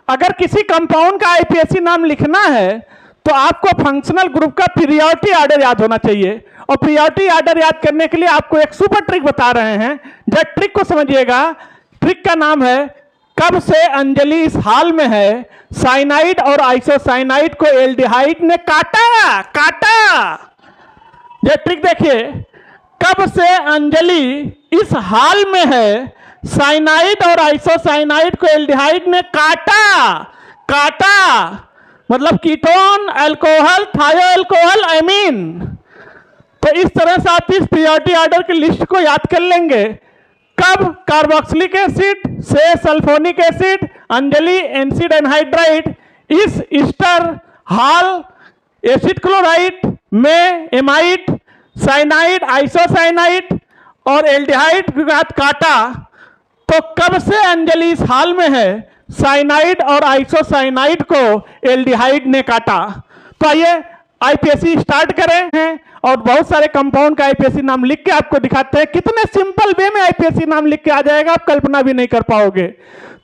अगर किसी कंपाउंड का आईपीएसी नाम लिखना है तो आपको फंक्शनल ग्रुप का पीरियोडिक ऑर्डर याद होना चाहिए। और पीरियोडिक ऑर्डर याद करने के लिए आपको एक सुपर ट्रिक बता रहे हैं, जब ट्रिक को समझिएगा। ट्रिक का नाम है, कब से अंजलि इस हाल में है, साइनाइड और आइसोसाइनाइड को एल्डिहाइड ने काटा काटा। ये ट्रिक देखिए, कब से अंजलि इस हाल में है, साइनाइड और आइसोसाइनाइड को एल्डिहाइड ने काटा काटा, मतलब कीटोन, अल्कोहल, थायो अल्कोहल, एमीन। तो इस तरह से आप इस पीरियोडिक ऑर्डर की लिस्ट को याद कर लेंगे। कब कार्बोक्सिलिक एसिड से सल्फोनिक एसिड, अंजलि एंसिड एनहाइड्राइड, इस ईस्टर हाल एसिड क्लोराइड में एमाइड, साइनाइड, आइसोसाइनाइड और एल्डिहाइड के साथ काटा। तो कब से अंजलि इस हाल में है, साइनाइड और आइसोसाइनाइड को एल्डिहाइड ने काटा। तो आइए आईपीएसी स्टार्ट करें हैं और बहुत सारे कंपाउंड का आईपीएसी नाम लिख के आपको दिखाते हैं। कितने सिंपल वे में आईपीएसी नाम लिख के आ जाएगा, आप कल्पना भी नहीं कर पाओगे।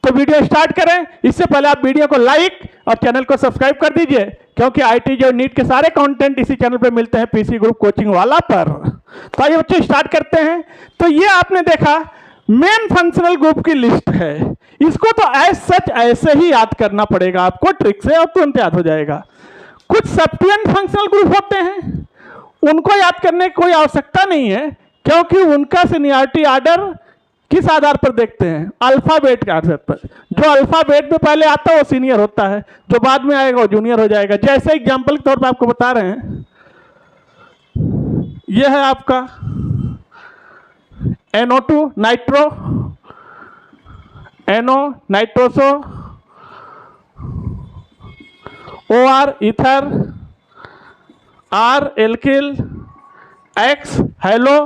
तो वीडियो स्टार्ट करें। इससे पहले आप वीडियो को लाइक और चैनल को सब्सक्राइब कर दीजिए, क्योंकि आईटी जो नीट के सारे कंटेंट इसी चैनल पे मिलते हैं, पीसी ग्रुप कोचिंग वाला पर। तो आइए बच्चे स्टार्ट करते हैं। तो ये आपने देखा मेन फंक्शनल ग्रुप की लिस्ट है। इसको तो एज सच ऐसे ही याद करना पड़ेगा आपको ट्रिक से, और तुरंत याद हो जाएगा। कुछ सब्स्टिट्यूएंट फंक्शनल ग्रुप होते हैं, उनको याद करने की कोई आवश्यकता नहीं है, क्योंकि उनका सीनियरिटी ऑर्डर किस आधार पर देखते हैं, अल्फाबेट के आधार पर। जो अल्फाबेट में पहले आता है वो सीनियर होता है, जो बाद में आएगा वो जूनियर हो जाएगा। जैसे एग्जाम्पल के तौर पर आपको बता रहे हैं, यह है आपका NO2 nitro, NO nitroso, OR ether, R alkyl, X halo,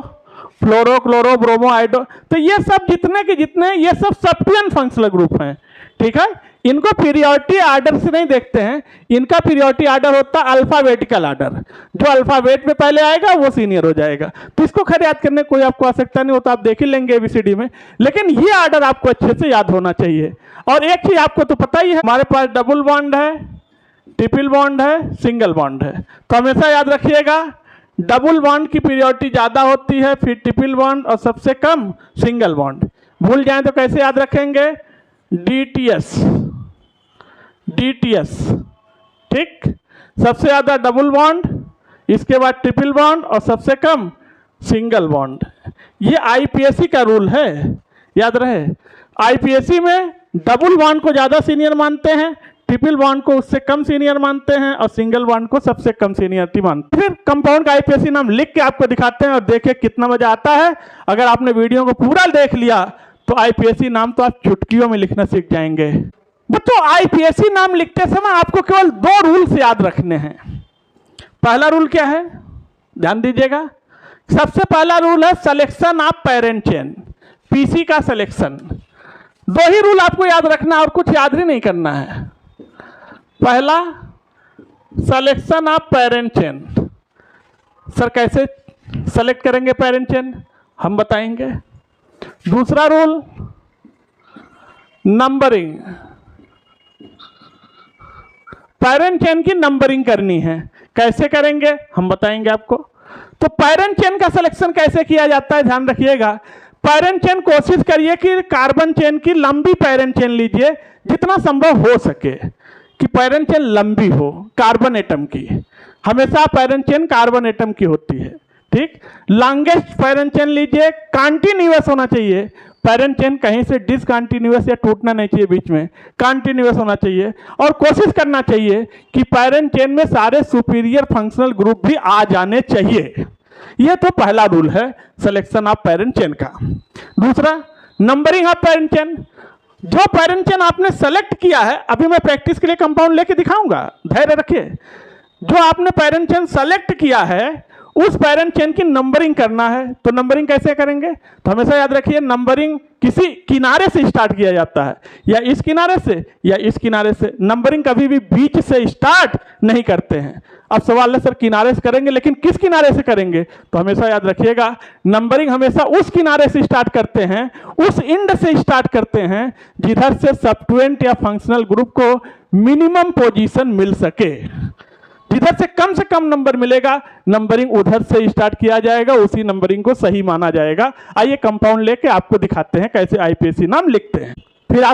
fluoro chloro bromo iodo. तो ये सब जितने के जितने ये सब सब्स्टिट्यूएंट फंक्शनल ग्रुप हैं, ठीक है। इनको पीरियोडिक ऑर्डर से नहीं देखते हैं, इनका पीरियोडिक ऑर्डर होता है अल्फाबेटिकल ऑर्डर। जो अल्फाबेट में पहले आएगा वो सीनियर हो जाएगा। तो इसको खैर याद करने कोई आपको आवश्यकता नहीं होता, आप देख ही लेंगे एबीसीडी में, लेकिन ये ऑर्डर आपको अच्छे से याद होना चाहिए। और एक चीज आपको तो पता ही है, हमारे पास डबल बॉन्ड है, ट्रिपल बॉन्ड है, सिंगल बॉन्ड है। तो हमेशा याद रखिएगा, डबल बॉन्ड की पीरियोडिटी ज्यादा होती है, फिर ट्रिपल बॉन्ड और सबसे कम सिंगल बॉन्ड। भूल जाएं तो कैसे याद रखेंगे, DTS DTS, ठीक। सबसे ज्यादा डबल बॉन्ड, इसके बाद ट्रिपल बॉन्ड और सबसे कम सिंगल बॉन्ड। ये आईपीएसी का रूल है, याद रहे। आईपीएसी में डबल बॉन्ड को ज्यादा सीनियर मानते हैं, ट्रिपल बॉन्ड को उससे कम सीनियर मानते हैं, और सिंगल बॉन्ड को सबसे कम सीनियरिटी मानते हैं। फिर कंपाउंड का आईपीएसी नाम लिख के आपको दिखाते हैं और देखिए कितना मजा आता है। अगर आपने वीडियो को पूरा देख लिया तो आईपीएसी नाम तो आप चुटकियों में लिखना सीख जाएंगे। बच्चों, आईपीएसी नाम लिखते समय आपको केवल 2 रूल्स याद रखने हैं। पहला रूल क्या है, ध्यान दीजिएगा। सबसे पहला रूल है selection of parent chain, PC का सिलेक्शन। 2 ही रूल आपको याद रखना और कुछ याद ही नहीं करना है। पहला, selection of parent chain. Sir कैसे सेलेक्ट करेंगे पेरेंट चेन, हम बताएंगे। दूसरा रूल, नंबरिंग। पेरेंट चेन की नंबरिंग करनी है, कैसे करेंगे हम बताएंगे आपको। तो पेरेंट चेन का सिलेक्शन कैसे किया जाता है, ध्यान रखिएगा। पेरेंट चेन कोशिश करिए कि कार्बन चेन की लंबी पेरेंट चेन लीजिए, जितना संभव हो सके कि पेरेंट चेन लंबी हो कार्बन एटम की। हमेशा पेरेंट चेन कार्बन एटम की होती है, ठीक। लॉन्गेस्ट पेरेंट चेन लीजिए, कंटिन्यूअस होना चाहिए। पेरेंट चेन कहीं से डिसकंटिन्यूअस या टूटना नहीं चाहिए, बीच में कंटिन्यूअस होना चाहिए। और कोशिश करना चाहिए कि पेरेंट चेन में सारे सुपीरियर फंक्शनल ग्रुप भी आ जाने चाहिए। यह तो पहला रूल है सिलेक्शन ऑफ पेरेंट चेन का। दूसरा, नंबरिंग ऑफ पेरेंट चेन। जो पेरेंट चेन आपने सेलेक्ट किया है, अभी मैं प्रैक्टिस के लिए कंपाउंड लेके दिखाऊंगा, धैर्य रखिए। जो आपने पेरेंट चेन सेलेक्ट किया है उस पेरेंट चेन की नंबरिंग करना है। तो नंबरिंग कैसे करेंगे? तो हमेशा याद रखिए, नंबरिंग किसी किनारे से स्टार्ट किया जाता है, या इस किनारे से या इस किनारे से। नंबरिंग कभी भी बीच से स्टार्ट नहीं करते हैं। अब सवाल है सर किनारे से करेंगे, लेकिन किस किनारे से करेंगे? तो हमेशा याद रखिएगा, नंबरिंग हमेशा उस किनारे से स्टार्ट करते हैं, उस इंड से स्टार्ट करते हैं जिधर से सब्स्टिट्यूएंट या फंक्शनल ग्रुप को मिनिमम पोजीशन मिल सके। जिधर से कम नंबर मिलेगा, नंबरिंग उधर से स्टार्ट किया जाएगा, उसी नंबरिंग को सही माना जाएगा। आइए कंपाउंड लेके आपको दिखाते हैं कैसे आईपीएसी नाम लिखते हैं। फिर आप